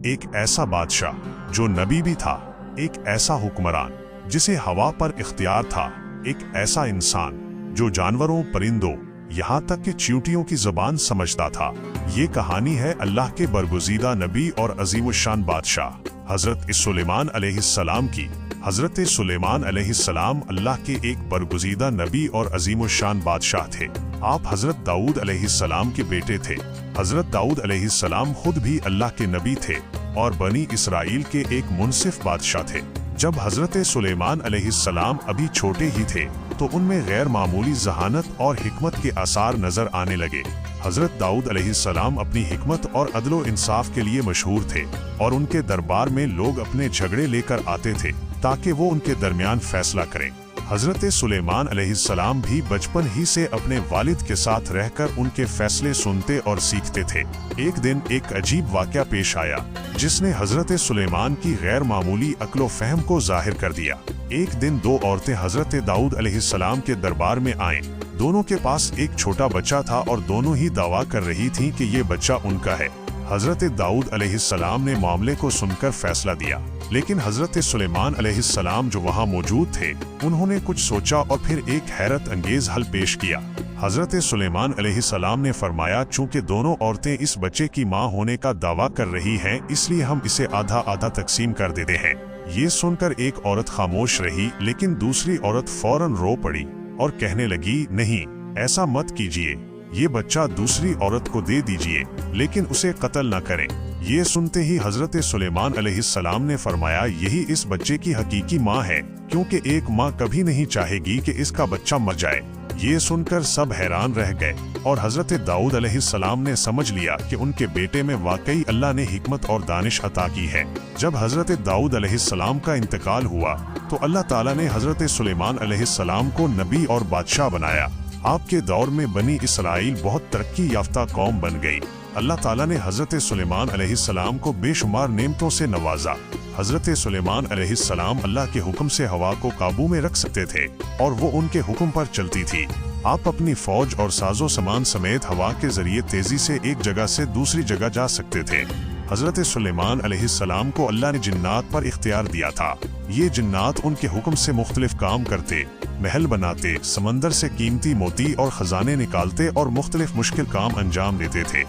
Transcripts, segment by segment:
ایک ایسا بادشاہ جو نبی بھی تھا، ایک ایسا حکمران جسے ہوا پر اختیار تھا، ایک ایسا انسان جو جانوروں، پرندوں، یہاں تک کہ چیونٹیوں کی زبان سمجھتا تھا۔ یہ کہانی ہے اللہ کے برگزیدہ نبی اور عظیم الشان بادشاہ حضرت سلیمان علیہ السلام کی۔ حضرت سلیمان علیہ السلام اللہ کے ایک برگزیدہ نبی اور عظیم الشان بادشاہ تھے۔ آپ حضرت داؤد علیہ السلام کے بیٹے تھے۔ حضرت داؤد علیہ السلام خود بھی اللہ کے نبی تھے اور بنی اسرائیل کے ایک منصف بادشاہ تھے۔ جب حضرت سلیمان علیہ السلام ابھی چھوٹے ہی تھے تو ان میں غیر معمولی ذہانت اور حکمت کے آثار نظر آنے لگے۔ حضرت داؤد علیہ السلام اپنی حکمت اور عدل و انصاف کے لیے مشہور تھے اور ان کے دربار میں لوگ اپنے جھگڑے لے کر آتے تھے تاکہ وہ ان کے درمیان فیصلہ کریں۔ حضرت سلیمان علیہ السلام بھی بچپن ہی سے اپنے والد کے ساتھ رہ کر ان کے فیصلے سنتے اور سیکھتے تھے۔ ایک دن ایک عجیب واقعہ پیش آیا جس نے حضرت سلیمان کی غیر معمولی عقل و فہم کو ظاہر کر دیا۔ ایک دن دو عورتیں حضرت داؤد علیہ السلام کے دربار میں آئیں۔ دونوں کے پاس ایک چھوٹا بچہ تھا اور دونوں ہی دعویٰ کر رہی تھیں کہ یہ بچہ ان کا ہے۔ حضرت داؤد علیہ السلام نے معاملے کو سن کر فیصلہ دیا، لیکن حضرت سلیمان علیہ السلام جو وہاں موجود تھے انہوں نے کچھ سوچا اور پھر ایک حیرت انگیز حل پیش کیا۔ حضرت سلیمان علیہ السلام نے فرمایا، چونکہ دونوں عورتیں اس بچے کی ماں ہونے کا دعویٰ کر رہی ہیں، اس لیے ہم اسے آدھا آدھا تقسیم کر دیتے ہیں۔ یہ سن کر ایک عورت خاموش رہی، لیکن دوسری عورت فوراً رو پڑی اور کہنے لگی، نہیں، ایسا مت کیجیے، یہ بچہ دوسری عورت کو دے دیجیے، لیکن اسے قتل نہ کریں۔ یہ سنتے ہی حضرت سلیمان علیہ السلام نے فرمایا، یہی اس بچے کی حقیقی ماں ہے، کیونکہ ایک ماں کبھی نہیں چاہے گی کہ اس کا بچہ مر جائے۔ یہ سن کر سب حیران رہ گئے اور حضرت داؤد علیہ السلام نے سمجھ لیا کہ ان کے بیٹے میں واقعی اللہ نے حکمت اور دانش عطا کی ہے۔ جب حضرت داؤد علیہ السلام کا انتقال ہوا تو اللہ تعالیٰ نے حضرت سلیمان علیہ السلام کو نبی اور بادشاہ بنایا۔ آپ کے دور میں بنی اسرائیل بہت ترقی یافتہ قوم بن گئی۔ اللہ تعالیٰ نے حضرت سلیمان علیہ السلام کو بے شمار نعمتوں سے نوازا۔ حضرت سلیمان علیہ السلام اللہ کے حکم سے ہوا کو قابو میں رکھ سکتے تھے اور وہ ان کے حکم پر چلتی تھی۔ آپ اپنی فوج اور ساز و سامان سمیت ہوا کے ذریعے تیزی سے ایک جگہ سے دوسری جگہ جا سکتے تھے۔ حضرت سلیمان علیہ السلام کو اللہ نے جنات پر اختیار دیا تھا۔ یہ جنات ان کے حکم سے مختلف کام کرتے، محل بناتے، سمندر سے قیمتی موتی اور خزانے نکالتے اور مختلف مشکل کام انجام دیتے تھے۔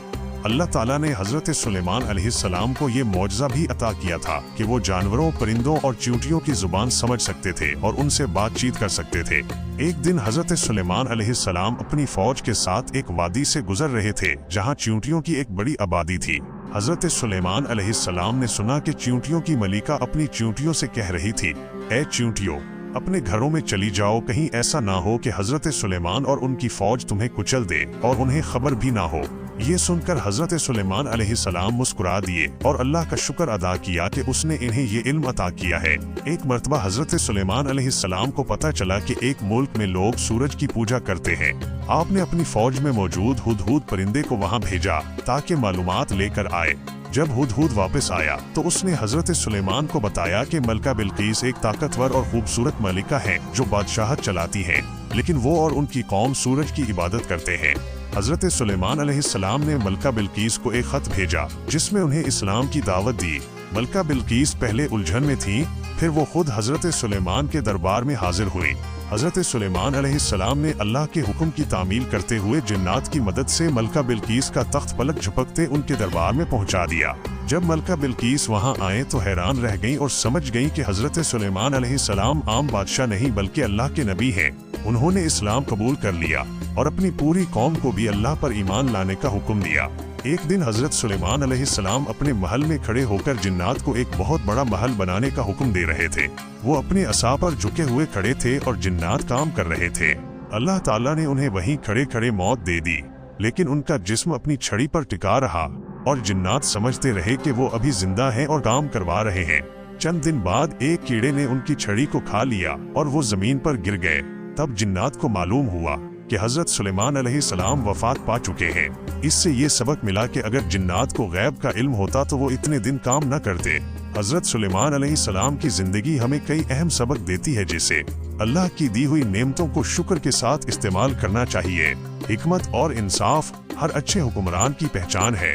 اللہ تعالیٰ نے حضرت سلیمان علیہ السلام کو یہ معجزہ بھی عطا کیا تھا کہ وہ جانوروں، پرندوں اور چیونٹیوں کی زبان سمجھ سکتے تھے اور ان سے بات چیت کر سکتے تھے۔ ایک دن حضرت سلیمان علیہ السلام اپنی فوج کے ساتھ ایک وادی سے گزر رہے تھے جہاں چیونٹیوں کی ایک بڑی آبادی تھی۔ حضرت سلیمان علیہ السلام نے سنا کہ چیونٹیوں کی ملکہ اپنی چیونٹیوں سے کہہ رہی تھی، اے چیونٹیوں، اپنے گھروں میں چلی جاؤ، کہیں ایسا نہ ہو کہ حضرت سلیمان اور ان کی فوج تمہیں کچل دے اور انہیں خبر بھی نہ ہو۔ یہ سن کر حضرت سلیمان علیہ السلام مسکرا دیے اور اللہ کا شکر ادا کیا کہ اس نے انہیں یہ علم عطا کیا ہے۔ ایک مرتبہ حضرت سلیمان علیہ السلام کو پتہ چلا کہ ایک ملک میں لوگ سورج کی پوجا کرتے ہیں۔ آپ نے اپنی فوج میں موجود ہدہد پرندے کو وہاں بھیجا تاکہ معلومات لے کر آئے۔ جب ہدہد واپس آیا تو اس نے حضرت سلیمان کو بتایا کہ ملکہ بلقیس ایک طاقتور اور خوبصورت ملکہ ہے جو بادشاہت چلاتی ہے، لیکن وہ اور ان کی قوم سورج کی عبادت کرتے ہیں۔ حضرت سلیمان علیہ السلام نے ملکہ بلقیس کو ایک خط بھیجا جس میں انہیں اسلام کی دعوت دی۔ ملکہ بلقیس پہلے الجھن میں تھیں، پھر وہ خود حضرت سلیمان کے دربار میں حاضر ہوئی۔ حضرت سلیمان علیہ السلام نے اللہ کے حکم کی تعمیل کرتے ہوئے جنات کی مدد سے ملکہ بلقیس کا تخت پلک جھپکتے ان کے دربار میں پہنچا دیا۔ جب ملکہ بلقیس وہاں آئیں تو حیران رہ گئیں اور سمجھ گئیں کہ حضرت سلیمان علیہ السلام عام بادشاہ نہیں بلکہ اللہ کے نبی ہیں۔ انہوں نے اسلام قبول کر لیا اور اپنی پوری قوم کو بھی اللہ پر ایمان لانے کا حکم دیا۔ ایک دن حضرت سلیمان علیہ السلام اپنے محل میں کھڑے ہو کر جنات کو ایک بہت بڑا محل بنانے کا حکم دے رہے تھے۔ وہ اپنے عصا پر جھکے ہوئے کھڑے تھے اور جنات کام کر رہے تھے۔ اللہ تعالیٰ نے انہیں وہیں کھڑے کھڑے موت دے دی، لیکن ان کا جسم اپنی چھڑی پر ٹکا رہا اور جنات سمجھتے رہے کہ وہ ابھی زندہ ہیں اور کام کروا رہے ہیں۔ چند دن بعد ایک کیڑے نے ان کی چھڑی کو کھا لیا اور وہ زمین پر گر گئے۔ تب جنات کو معلوم ہوا کہ حضرت سلیمان علیہ السلام وفات پا چکے ہیں۔ اس سے یہ سبق ملا کہ اگر جنات کو غیب کا علم ہوتا تو وہ اتنے دن کام نہ کرتے۔ حضرت سلیمان علیہ السلام کی زندگی ہمیں کئی اہم سبق دیتی ہے، جیسے اللہ کی دی ہوئی نعمتوں کو شکر کے ساتھ استعمال کرنا چاہیے۔ حکمت اور انصاف ہر اچھے حکمران کی پہچان ہے۔